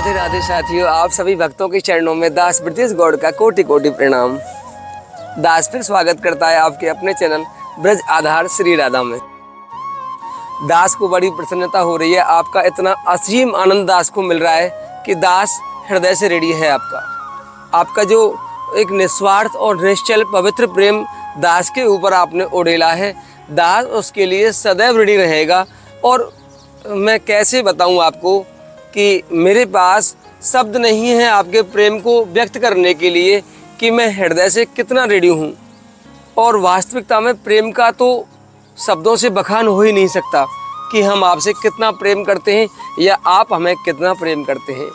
राधे राधे साथियों, आप सभी भक्तों के चरणों में दास ब्रजेश गौड़ का कोटि कोटि प्रणाम। दास फिर स्वागत करता है आपके अपने चैनल ब्रज आधार श्री राधा में। दास को बड़ी प्रसन्नता हो रही है, आपका इतना असीम आनंद दास को मिल रहा है कि दास हृदय से रेडी है आपका जो एक निस्वार्थ और निश्चल पवित्र प्रेम दास के ऊपर आपने उड़ेला है, दास उसके लिए सदैव ऋणी रहेगा। और मैं कैसे बताऊं आपको कि मेरे पास शब्द नहीं है आपके प्रेम को व्यक्त करने के लिए कि मैं हृदय से कितना रेडी हूं। और वास्तविकता में प्रेम का तो शब्दों से बखान हो ही नहीं सकता कि हम आपसे कितना प्रेम करते हैं या आप हमें कितना प्रेम करते हैं।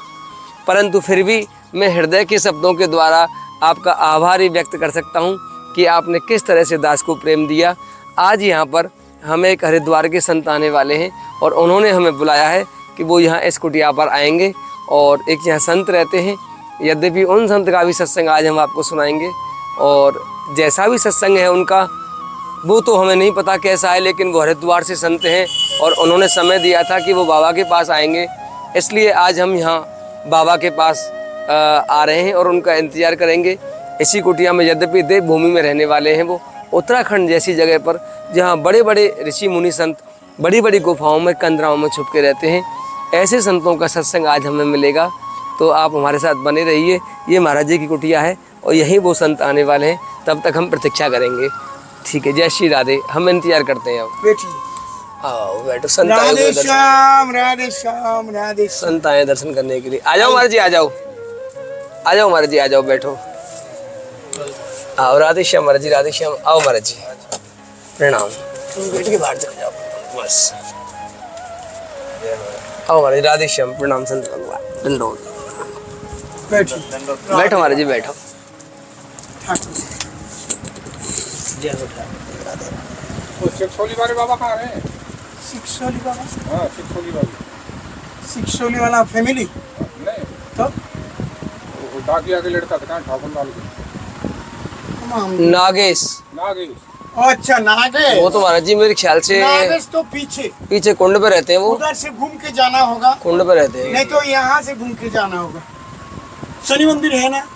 परंतु फिर भी मैं हृदय के शब्दों के द्वारा आपका आभार ही व्यक्त कर सकता हूं कि आपने किस तरह से दास को प्रेम दिया। आज यहाँ पर हमें एक हरिद्वार के संत आने वाले हैं और उन्होंने हमें बुलाया है कि वो यहाँ इस कुटिया पर आएंगे और एक यहाँ संत रहते हैं। यद्यपि उन संत का भी सत्संग आज हम आपको सुनाएंगे और जैसा भी सत्संग है उनका वो तो हमें नहीं पता कैसा है, लेकिन वो हरिद्वार से संत हैं और उन्होंने समय दिया था कि वो बाबा के पास आएंगे। इसलिए आज हम यहाँ बाबा के पास आ रहे हैं और उनका इंतज़ार करेंगे। इसी कुटिया में यद्यपि देवभूमि में रहने वाले हैं, वो उत्तराखंड जैसी जगह पर जहाँ बड़े बड़े ऋषि मुनि संत बड़ी बड़ी गुफाओं में कंदराओं में छुप के रहते हैं। ऐसे संतों का सत्संग आज हमें मिलेगा, तो आप हमारे साथ बने रहिए। ये महाराज जी की कुटिया है और यहीं वो संत आने वाले हैं, तब तक हम प्रतीक्षा करेंगे। ठीक है, जय श्री राधे। हम इंतजार करते हैं। अब बैठिए, आओ बैठो। संत आए राधे श्याम राधे श्याम राधे श्याम। संत आए दर्शन करने के लिए। आ जाओ महाराज जी, आ जाओ, आ जाओ महाराज जी, आ जाओ, बैठो। आओ राधे श्याम महाराज जी, राधे श्याम। आओ महाराज जी, प्रणाम। तुम बैठ के बाहर चले जाओ बस। आओ महाराज, राधे श्याम, प्रणाम संत भगवान। दंडोत। बैठो बैठो महाराज जी, बैठो। सिक्सोली वाले बाबा कहाँ हैं? सिक्सोली बाबा? हाँ, सिक्सोली वाले। सिक्सोली वाला फैमिली? नहीं तो वो डाकिया के लड़का था, कहाँ ठाकुर लाल के नागेश। नागेश। अच्छा, नागेश। वो तो महाराज जी मेरे ख्याल से नागेश तो पीछे कुंड पे रहते हैं। वो उधर से घूम के जाना होगा, कुंड पे रहते हैं। नहीं तो यहाँ से घूम के जाना होगा। शनि मंदिर है ना?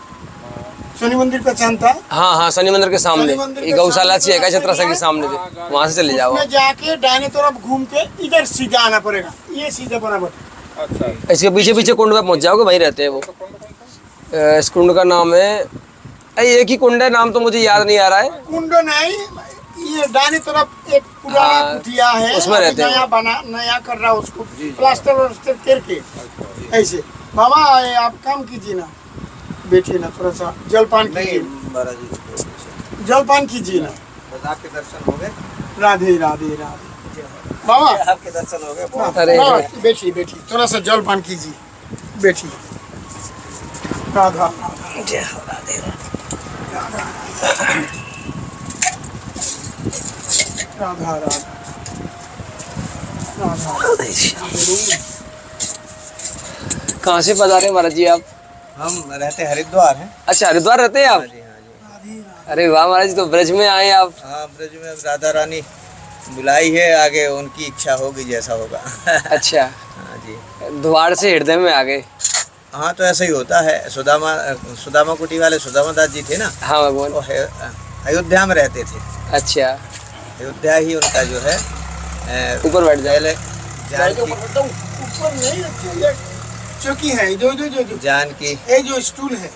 शनि मंदिर पहचानता है? हाँ हाँ, शनि मंदिर के सामने शनि मंदिर के गौशाला सी है, सामने छत्रसा के सामने से, वहाँ से चले जाओ। उसमें जाके दाहिने तरफ घूम के इधर सीधा आना पड़ेगा, ये सीधे बराबर। अच्छा, इसके पीछे पीछे कुंड पे पहुँच जाओगे, वहीं रहते हैं वो। इस कुंड का नाम है, एक ही कुंड है, नाम तो मुझे याद नहीं आ रहा है। कुंड नहीं, ये दाहिने तरफ एक पुराना कुटिया है, उसमें रहते हैं। नया बना, नया कर रहा है उसको, प्लास्टर व्लास्टर करके ऐसे। बाबा आप काम कीजिए ना, बैठिए ना, थोड़ा सा जलपान कीजिए, जलपान कीजिए ना। आपके दर्शन हो गए। राधे राधे राधे। बाबा आपके दर्शन हो गए। अरे बैठिए बैठिए, थोड़ा सा जलपान कीजिए, बैठिए। राधा जय हो राधे। राधा राधा कहाँ से पधारे महाराज जी आप? हम रहते हरिद्वार हैं। अच्छा, हरिद्वार रहते हैं आप? हाँ जी, हाँ जी। अरे वाह महाराज जी, तो ब्रज में आए आप। हाँ, ब्रज में अब राधा रानी बुलाई है, आगे उनकी इच्छा होगी जैसा होगा। अच्छा, हाँ जी। द्वार से हृदय में आ गए। हाँ, तो ऐसा ही होता है। सुदामा कुटी वाले सुदामा दास जी थे ना, हाँ भगवान। वो अयोध्या में रहते थे। अच्छा, अयोध्या ही उनका जो है ऊपर बैठ जाए। पहले जानकी ऊपर नहीं, चौकी है, जो जानकी ये जो स्टूल है,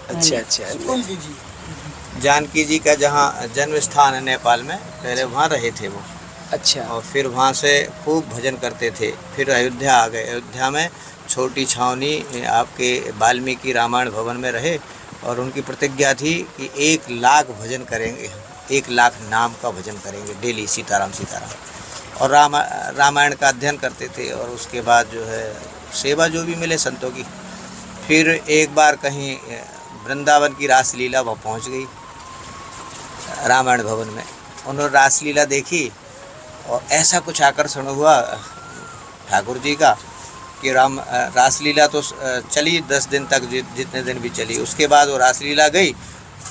अच्छा अच्छा, स्टूल दीजिए। जानकी जी का जहाँ जन्म स्थान है नेपाल में, पहले वहाँ रहे थे वो। अच्छा। और फिर वहाँ से खूब भजन करते थे। फिर अयोध्या आ गए। अयोध्या में छोटी छावनी आपके वाल्मीकि रामायण भवन में रहे और उनकी प्रतिज्ञा थी कि 1 लाख भजन करेंगे, 1 लाख नाम का भजन करेंगे डेली, सीताराम सीताराम। और रामायण का अध्ययन करते थे और उसके बाद जो है सेवा जो भी मिले संतों की। फिर एक बार कहीं वृंदावन की रासलीला वहाँ पहुँच गई रामायण भवन में। उन्होंने रासलीला देखी और ऐसा कुछ आकर्षण हुआ ठाकुर जी का कि रासलीला तो चली 10 दिन तक, जितने दिन भी चली। उसके बाद वो रासलीला गई,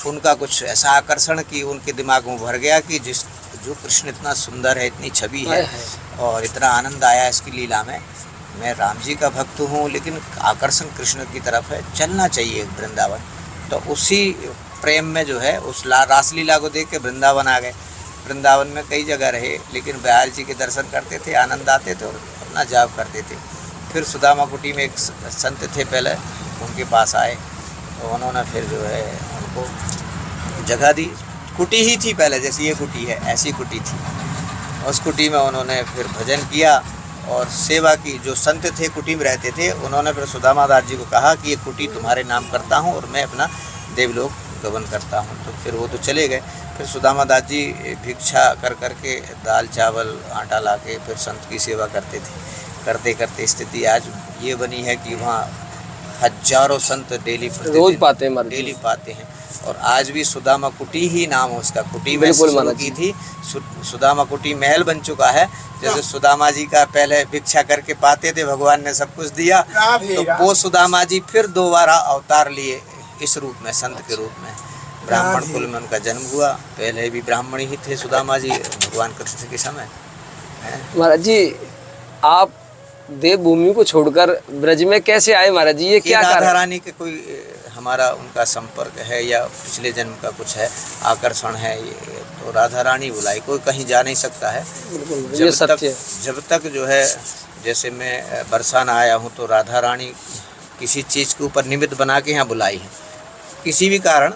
उनका कुछ ऐसा आकर्षण कि उनके दिमाग में भर गया कि जो कृष्ण इतना सुंदर है, इतनी छवि है और इतना आनंद आया इसकी लीला में, मैं राम जी का भक्त हूँ, लेकिन आकर्षण कृष्ण की तरफ है, चलना चाहिए वृंदावन। तो उसी प्रेम में जो है उस रासलीला को देख के वृंदावन आ गए। वृंदावन में कई जगह रहे, लेकिन बिहार जी के दर्शन करते थे, आनंद आते थे और अपना जाप करते थे। फिर सुदामा कुटी में एक संत थे पहले, उनके पास आए तो उन्होंने फिर जो है उनको जगह दी। कुटी ही थी पहले, जैसे ये कुटी है ऐसी कुटी थी। उस कुटी में उन्होंने फिर भजन किया और सेवा की। जो संत थे कुटी में रहते थे, उन्होंने फिर सुदामा दास जी को कहा कि ये कुटी तुम्हारे नाम करता हूँ और मैं अपना देवलोक गमन करता हूँ। तो फिर वो तो चले गए। फिर सुदामा दास जी भिक्षा कर के दाल चावल आटा ला के फिर संत की सेवा करते थे। करते करते स्थिति आज ये बनी है कि वहाँ हजारों संत रोज पाते हैं, डेली पाते हैं। और आज भी सुदामा कुटी ही नाम है उसका। कुटी में शुरू की थी, सुदामा कुटी महल बन चुका है। जैसे सुदामा जी का पहले भिक्षा करके पाते थे, भगवान ने सब कुछ दिया, तो वो सुदामा जी फिर दोबारा अवतार लिए इस रूप में, संत के रूप में। ब्राह्मण कुल में उनका जन्म हुआ। पहले भी ब्राह्मण ही थे सुदामा जी भगवान कृष्ण के समय। महाराज जी, आप देवभूमि को छोड़कर ब्रज में कैसे आए महाराज जी? ये क्या राधा रानी के कोई हमारा उनका संपर्क है या पिछले जन्म का कुछ है, आकर्षण है, ये तो राधा रानी बुलाई, कोई कहीं जा नहीं सकता है। जब तक जो है, जैसे मैं बरसाना आया हूँ तो राधा रानी किसी चीज़ के ऊपर निमित्त बना के यहाँ बुलाई है, किसी भी कारण,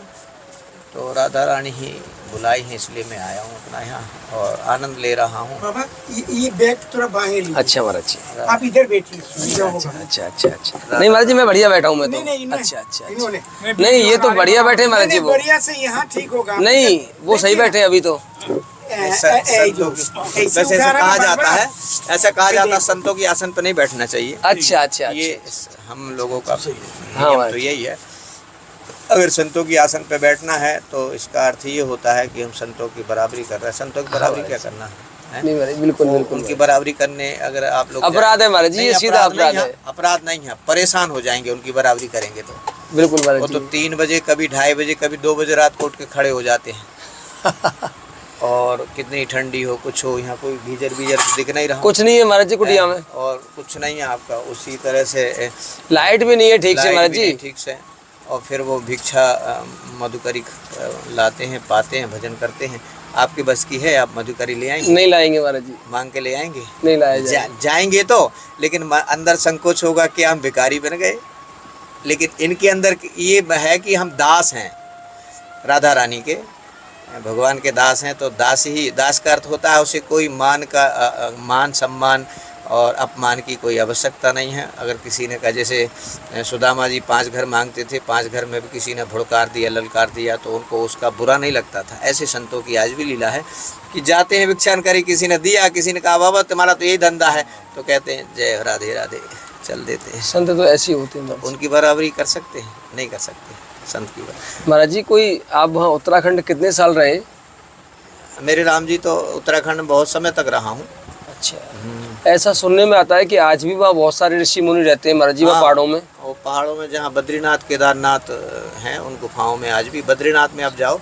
तो राधा रानी ही बुलाई है, इसलिए मैं आया हूँ अपना यहाँ और आनंद ले रहा हूँ। बाबा ये बैग थोड़ा बाहें लीजिए। अच्छा महाराज जी, आप इधर बैठिए। अच्छा। नहीं महाराज जी, मैं बढ़िया बैठा हूँ मैं तो। नहीं, अच्छा। इन्होंने नहीं, ये तो बढ़िया बैठे महाराज जी। वो बढ़िया से यहाँ ठीक होगा। नहीं, वो सही बैठे अभी तो। वैसे ऐसा कहा जाता है, ऐसा कहा जाता है संतों के आसन पर नहीं बैठना चाहिए। अच्छा। ये हम लोगों का नियम तो यही है। अगर संतों की आसन पर बैठना है तो इसका अर्थ ये होता है कि हम संतों की बराबरी कर रहे हैं। संतों की बराबरी क्या करना है? नहीं महाराज, बिल्कुल उनकी बराबरी करने अगर आप लोग अपराध है महाराज जी, ये सीधा अपराध है। अपराध नहीं है, परेशान हो जाएंगे उनकी बराबरी करेंगे तो। बिल्कुल महाराज वो जी। तो 3 बजे, कभी 2:30 बजे, कभी 2 बजे रात को उठ के खड़े हो जाते हैं। और कितनी ठंडी हो, कुछ हो, यहाँ कोई गीजर दिख नहीं रहा, कुछ नहीं है महाराज जी कुटिया में, और कुछ नहीं है आपका। उसी तरह से लाइट भी नहीं है ठीक से महाराज जी, ठीक से। और फिर वो भिक्षा मधुकरी लाते हैं, पाते हैं, भजन करते हैं। आपकी बस की है, आप मधुकरी ले आएंगे? नहीं लाएंगे महाराज जी, मांग के ले आएंगे? नहीं लाया जाएंगे तो, लेकिन अंदर संकोच होगा कि हम भिखारी बन गए। लेकिन इनके अंदर ये है कि हम दास हैं, राधा रानी के, भगवान के दास हैं। तो दास ही, दास का अर्थ होता है उसे कोई मान सम्मान और अपमान की कोई आवश्यकता नहीं है। अगर किसी ने कहा, जैसे सुदामा जी 5 घर मांगते थे, 5 घर में भी किसी ने भुड़कार दिया, ललकार दिया, तो उनको उसका बुरा नहीं लगता था। ऐसे संतों की आज भी लीला है कि जाते हैं भिक्षान करी, किसी ने दिया, किसी ने कहा बाबा तुम्हारा तो यही धंधा है, तो कहते हैं जय राधे राधे, चल देते हैं। संत तो ऐसे ही होते हैं। तो उनकी बराबरी कर सकते हैं? नहीं कर सकते संत की बराबरी। महाराज जी, कोई आप वहाँ उत्तराखंड कितने साल रहे? मेरे राम जी तो उत्तराखंड में बहुत समय तक रहा हूँ। अच्छा। ऐसा सुनने में आता है कि आज भी वहाँ बहुत सारे ऋषि मुनि रहते हैं महाराज जी, वहाँ पहाड़ों में। वो पहाड़ों में जहाँ बद्रीनाथ केदारनाथ हैं, उन गुफाओं में आज भी। बद्रीनाथ में आप जाओ,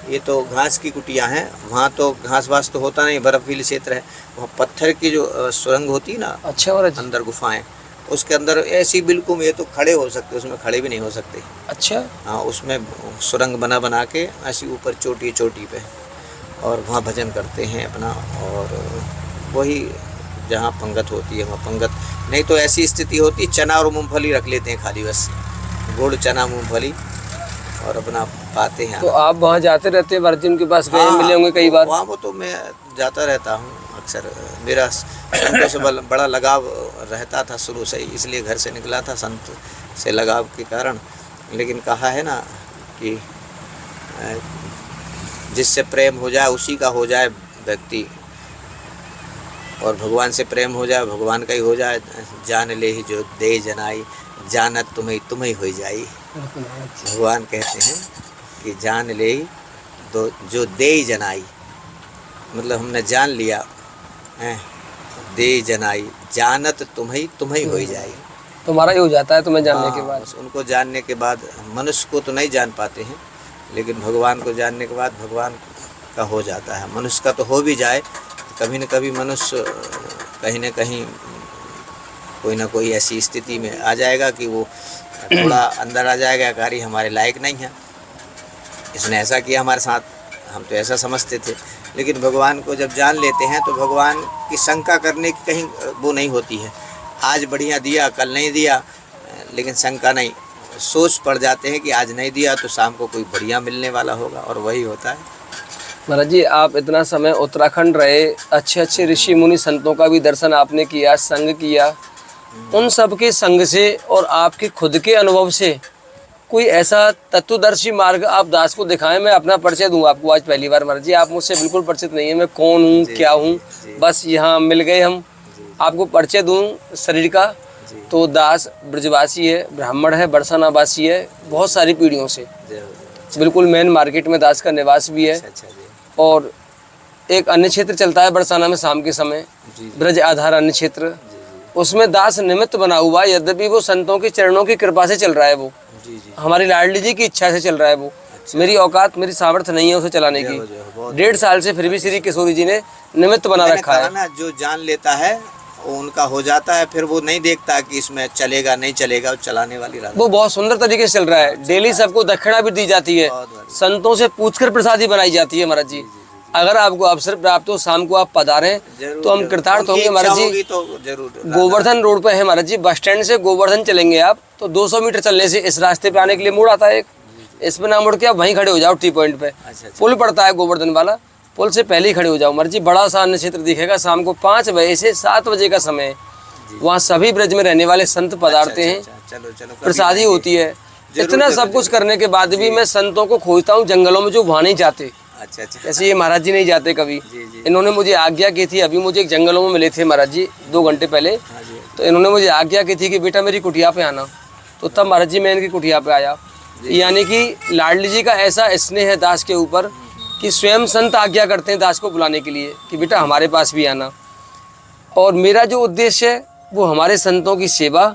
ये तो घास की कुटियाँ हैं, वहाँ तो घास वास तो होता नहीं, बर्फीली क्षेत्र है। वहाँ पत्थर की जो सुरंग होती है ना, अच्छा महाराज, अंदर गुफाएं, उसके अंदर ऐसी बिल्कुल, ये तो खड़े हो सकते, उसमें खड़े भी नहीं हो सकते। अच्छा। हाँ, उसमें सुरंग बना के ऐसी ऊपर चोटी पे, और वहाँ भजन करते हैं अपना। और वही जहाँ पंगत होती है वहाँ पंगत, नहीं तो ऐसी स्थिति होती, चना और मूंगफली रख लेते हैं खाली, बस गुड़ चना मूंगफली, और अपना पाते हैं। तो आप वहाँ जाते रहते हैं महाराज जी, उनके पास गए? हाँ, मिले होंगे कई बार? वहाँ वो तो मैं जाता रहता हूँ अक्सर। मेरा संतों से बड़ा लगाव रहता था शुरू से ही, इसलिए घर से निकला था संत से लगाव के कारण। लेकिन कहा है ना कि जिससे प्रेम हो जाए उसी का हो जाए व्यक्ति, और भगवान से प्रेम हो जाए भगवान का ही हो जाए। जान ले ही जो दे जनाई, जानत तुम्हें हो जाई। भगवान कहते हैं कि जान ले ही जो दे जनाई, मतलब हमने जान लिया है, दे जनाई, जानत तुम्हें हो जाई। तुम्हारा ही हो जाता है तुम्हें जानने के बाद। उनको जानने के बाद, मनुष्य को तो नहीं जान पाते हैं, लेकिन भगवान को जानने के बाद भगवान का हो जाता है। मनुष्य का तो हो भी जाए, कभी न कभी मनुष्य कहीं न कहीं कोई ना कोई ऐसी स्थिति में आ जाएगा कि वो थोड़ा अंदर आ जाएगा, कार्य हमारे लायक नहीं है, इसने ऐसा किया हमारे साथ, हम तो ऐसा समझते थे। लेकिन भगवान को जब जान लेते हैं तो भगवान की शंका करने की कहीं वो नहीं होती है। आज बढ़िया दिया, कल नहीं दिया, लेकिन शंका नहीं, सोच पड़ जाते हैं कि आज नहीं दिया तो शाम को कोई बढ़िया मिलने वाला होगा, और वही होता है। महाराज जी, आप इतना समय उत्तराखंड रहे, अच्छे अच्छे ऋषि मुनि संतों का भी दर्शन आपने किया, संग किया, उन सब के संग से और आपके खुद के अनुभव से कोई ऐसा तत्वदर्शी मार्ग आप दास को दिखाएं। मैं अपना परिचय दूं आपको आज पहली बार। महाराज जी, आप मुझसे बिल्कुल परिचित नहीं है, मैं कौन हूँ, क्या हूँ, बस यहाँ मिल गए हम। आपको परिचय दूं शरीर का, तो दास ब्रजवासी है, ब्राह्मण है, बरसाना वासी है, बहुत सारी पीढ़ियों से, बिल्कुल मेन मार्केट में दास का निवास भी है। और एक अन्य क्षेत्र चलता है बरसाना में शाम के समय, ब्रज आधार अन्य क्षेत्र, उसमें दास निमित्त बना हुआ है। यद्यपि वो संतों के चरणों की कृपा से चल रहा है, वो हमारी लाडली जी की इच्छा से चल रहा है वो। मेरी औकात, मेरी सामर्थ्य नहीं है उसे चलाने की। 1.5 साल से फिर भी श्री किशोरी जी ने निमित्त बना रखा है ना। जो जान लेता है वो उनका हो जाता है, फिर वो नहीं देखता कि इसमें चलेगा नहीं चलेगा, वो चलाने वाली रात। वो बहुत सुंदर तरीके से चल रहा है। डेली सबको दक्षिणा भी दी जाती है, संतों से पूछकर प्रसादी बनाई जाती है। महाराज जी, अगर आपको अवसर प्राप्त हो, शाम को आप पधारें तो हम कृतार्थ होंगे। महाराज जी, तो जरूर गोवर्धन रोड पे है महाराज जी, बस स्टैंड से गोवर्धन चलेंगे आप तो 200 मीटर चलने से इस रास्ते पे आने के लिए मोड़ आता है एक, इसमें ना मुड़ के आप वहीं खड़े हो जाओ टी पॉइंट पे। पुल पड़ता है गोवर्धन वाला, पुल से पहले ही खड़े हो जाओ। महाराज जी, बड़ा सा अन्य क्षेत्र दिखेगा। शाम को 5 बजे से 7 बजे का समय है, वहाँ सभी ब्रज में रहने वाले संत पधारते हैं, प्रसादी होती है। इतना सब कुछ करने के बाद भी मैं संतों को खोजता हूँ जंगलों में, जो वहाँ नहीं जाते। जैसे ये महाराज जी नहीं जाते कभी। इन्होंने मुझे आज्ञा की थी, अभी मुझे एक जंगलों में मिले थे महाराज जी 2 घंटे पहले, तो इन्होंने मुझे आज्ञा की थी कि बेटा मेरी कुटिया पे आना, तो तब महाराज जी मैं इनकी कुटिया पे आया। यानी कि लाडली जी का ऐसा स्नेह है दास के ऊपर कि स्वयं संत आज्ञा करते हैं दास को बुलाने के लिए कि बेटा हमारे पास भी आना। और मेरा जो उद्देश्य है वो हमारे संतों की सेवा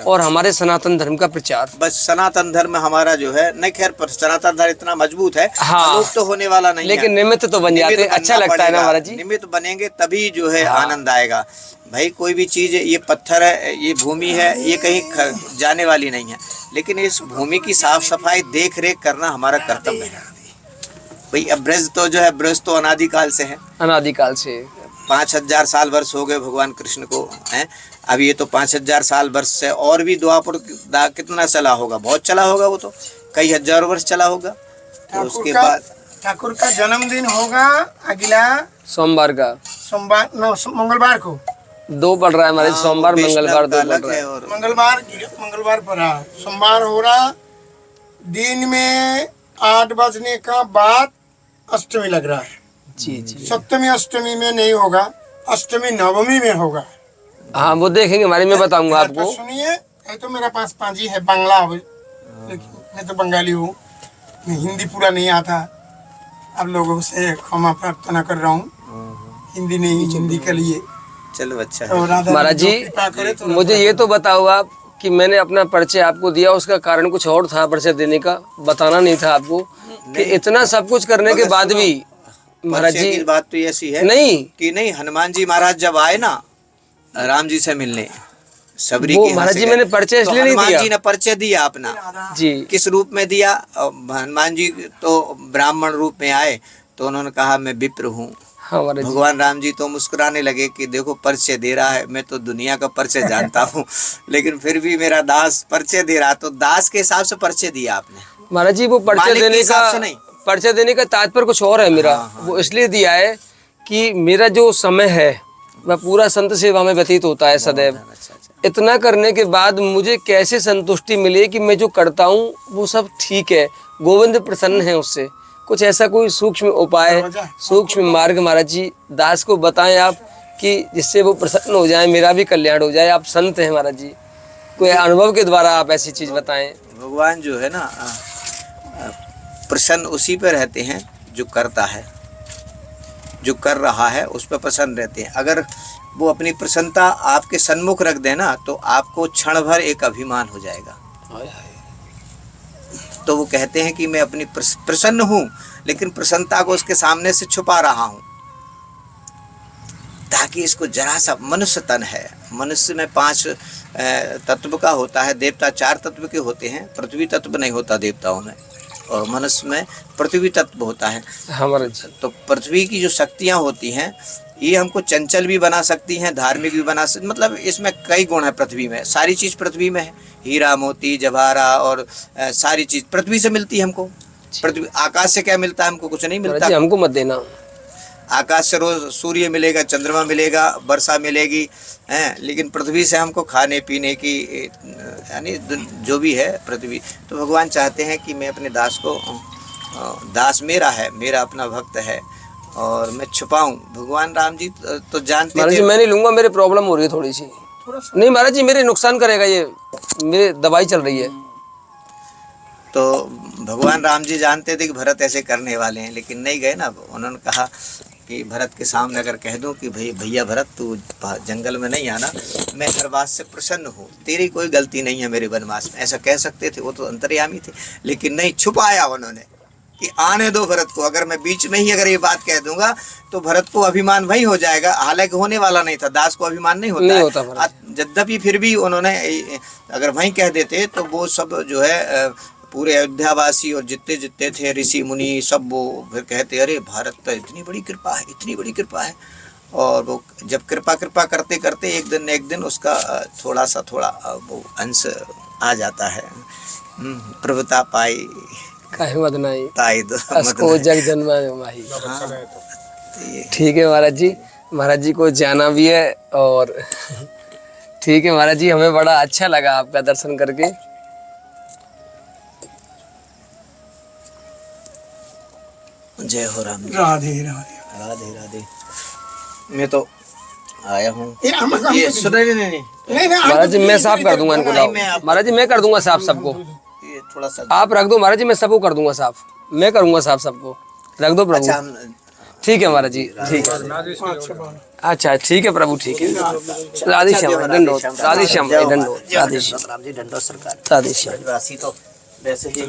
और हमारे सनातन धर्म का प्रचार। बस सनातन धर्म हमारा जो है नहीं, खैर पर सनातन धर्म इतना मजबूत है, हाँ, तो होने वाला नहीं, लेकिन निमित्त तो बन जाते हैं। अच्छा लगता है ना महाराज जी, निमित्त बनेंगे तभी जो है आनंद आएगा। भाई कोई भी चीज, ये पत्थर है, ये भूमि है, ये कहीं जाने वाली नहीं है, लेकिन इस भूमि की साफ सफाई देख रेख करना हमारा कर्तव्य है। भाई अब ब्रज तो जो है, ब्रज तो अनादिकाल से है, अनादिकाल से 5000 साल वर्ष हो गए भगवान कृष्ण को हैं। अब ये तो 5000 साल वर्ष से और भी द्वापर कितना चला होगा, बहुत चला होगा, वो तो कई हजारों वर्ष चला होगा। तो उसके बाद ठाकुर का जन्मदिन होगा अगला सोमवार का, सोमवार मंगलवार को 2 पड़ रहा है हमारे, सोमवार मंगलवार 2 पड़ रहा है। और मंगलवार पड़ा, सोमवार हो रहा, दिन में 8 बजने का बाद अष्टमी लग रहा है। जी जी, सप्तमी अष्टमी में नहीं होगा, अष्टमी नवमी में होगा। हाँ वो देखेंगे हमारे, मैं बताऊंगा आपको। सुनिए, ये तो मेरा पास पांजी है बांग्ला, लेकिन मैं तो बंगाली हूँ, मैं हिंदी पूरा नहीं आता, आप लोगों से क्षमा प्रार्थना कर रहा हूँ, हिंदी नहीं, हिंदी के लिए। चलो अच्छा तो राधा महाराज जो जी, कृपा करे तो मुझे ये तो बताओ आप कि मैंने अपना परिचय आपको दिया, उसका कारण कुछ और था परिचय देने का, बताना नहीं था आपको कि इतना सब कुछ करने के बाद भी महाराज परिचय जी। की बात तो ऐसी है नहीं कि नहीं, हनुमान जी महाराज जब आए ना राम जी से मिलने सबरी वो के यहाँ महाराज से जी गए, मैंने परिचय तो इसलिए नहीं हनुमान दिया जी ने परिचय दिया अपना। जी। किस रूप में दिया? हनुमान जी तो ब्राह्मण रूप में आए, तो उन्होंने कहा मैं विप्र हूँ। हाँ महाराज जी, भगवान राम जी तो मुस्कुराने लगे कि देखो परिचय दे रहा है, मैं तो दुनिया का परिचय जानता हूँ लेकिन फिर भी मेरा दास परिचय दे रहा, तो दास के हिसाब से परिचय दिया आपने। महाराज जी वो परिचय मालिक के देने हिसाब का, से नहीं। परिचय देने का तात्पर्य कुछ और है मेरा। वो इसलिए दिया है कि मेरा जो समय है वह पूरा संत सेवा में व्यतीत होता है सदैव। इतना करने के बाद मुझे कैसे संतुष्टि मिले कि मैं जो करता हूँ वो सब ठीक है, गोविंद प्रसन्न है उससे। कुछ ऐसा कोई सूक्ष्म उपाय, सूक्ष्म मार्ग महाराज जी दास को बताएं आप कि जिससे वो प्रसन्न हो जाए, मेरा भी कल्याण हो जाए। आप संत हैं महाराज जी, कोई अनुभव के द्वारा आप ऐसी चीज बताएं। भगवान जो है ना प्रसन्न उसी पे रहते हैं जो करता है, जो कर रहा है उस पर प्रसन्न रहते हैं। अगर वो अपनी प्रसन्नता आपके सन्मुख रख देना तो आपको क्षण भर एक अभिमान हो जाएगा। तो वो कहते हैं कि मैं अपनी प्रसन्न हूँ, लेकिन प्रसन्नता को उसके सामने से छुपा रहा हूँ। ताकि इसको जरा सा, मनुष्य तन है, मनुष्य में 5 तत्व का होता है, देवता 4 तत्व के होते हैं, पृथ्वी तत्व नहीं होता देवताओं में, और मनुष्य में पृथ्वी तत्व होता है। हमारा जी तो पृथ्वी की जो शक्तियाँ होती हैं ये हमको चंचल भी बना सकती हैं, धार्मिक भी बना सकती, मतलब इसमें कई गुण है पृथ्वी में, सारी चीज़ पृथ्वी में है, हीरा मोती जवाहरा और सारी चीज़ पृथ्वी से मिलती है हमको। पृथ्वी, आकाश से क्या मिलता है हमको? कुछ नहीं महाराज मिलता। जी हमको मत देना। आकाश से रोज सूर्य मिलेगा, चंद्रमा मिलेगा, वर्षा मिलेगी, हैं, लेकिन पृथ्वी से हमको खाने पीने की, यानी जो भी है पृथ्वी। तो भगवान चाहते हैं कि मैं अपने दास को, दास मेरा है, मेरा अपना भक्त है, और मैं छुपाऊं। भगवान राम जी तो जानते महाराज थे। जी मैं नहीं लूंगा, मेरी प्रॉब्लम हो रही है थोड़ी सी। नहीं महाराज जी मेरे नुकसान करेगा ये, मेरी दवाई चल रही है। तो भगवान राम जी जानते थे कि भरत ऐसे करने वाले हैं, लेकिन नहीं गए ना। उन्होंने कहा कि भरत के सामने अगर कह दूं कि भैया भरत तू जंगल में नहीं आना, मैं हर बात से प्रसन्न हूँ, तेरी कोई गलती नहीं है मेरे वनवास में, ऐसा कह सकते थे, वो तो अंतर्यामी थे। लेकिन नहीं, छुपाया उन्होंने कि आने दो भरत को। अगर मैं बीच में ही अगर ये बात कह दूंगा तो भरत को अभिमान वही हो जाएगा, हालांकि होने वाला नहीं था, दास को अभिमान नहीं होता, यद्यपि फिर भी उन्होंने अगर वहीं कह देते तो वो सब जो है पूरे अयोध्यावासी और जितने जितने थे ऋषि मुनि सब, वो फिर कहते अरे भारत तो इतनी बड़ी कृपा है, इतनी बड़ी कृपा है। और वो जब कृपा करते करते एक दिन न एक दिन उसका थोड़ा वो अंश आ जाता है। प्रभुता पाई काहे बदनाई ताई दो असको जग जन्मा माही। ठीक है महाराज जी को जाना भी है, और ठीक है महाराज जी, हमें बड़ा अच्छा लगा आपका दर्शन करके। जय हो राम जी। राधे राधे। राधे राधे। मैं तो आया हूँ। ये ये सुन नहीं नहीं नहीं महाराज जी मैं साफ कर दूंगा इनको, लाओ महाराज जी मैं कर दूंगा साफ सबको, ये थोड़ा सा आप रख दो महाराज जी, मैं सबको कर दूंगा साफ, मैं करूंगा साफ सबको, रख दो प्रभु। अच्छा, हम ठीक है महाराज जी, ठीक है। अच्छा ठीक है प्रभु, ठीक है। राधे श्याम, दंडोत, राधे श्याम भाई, दंडोत, राधे श्याम, राम जी, दंडोत सरकार। राधे श्याम। राशि तो वैसे ही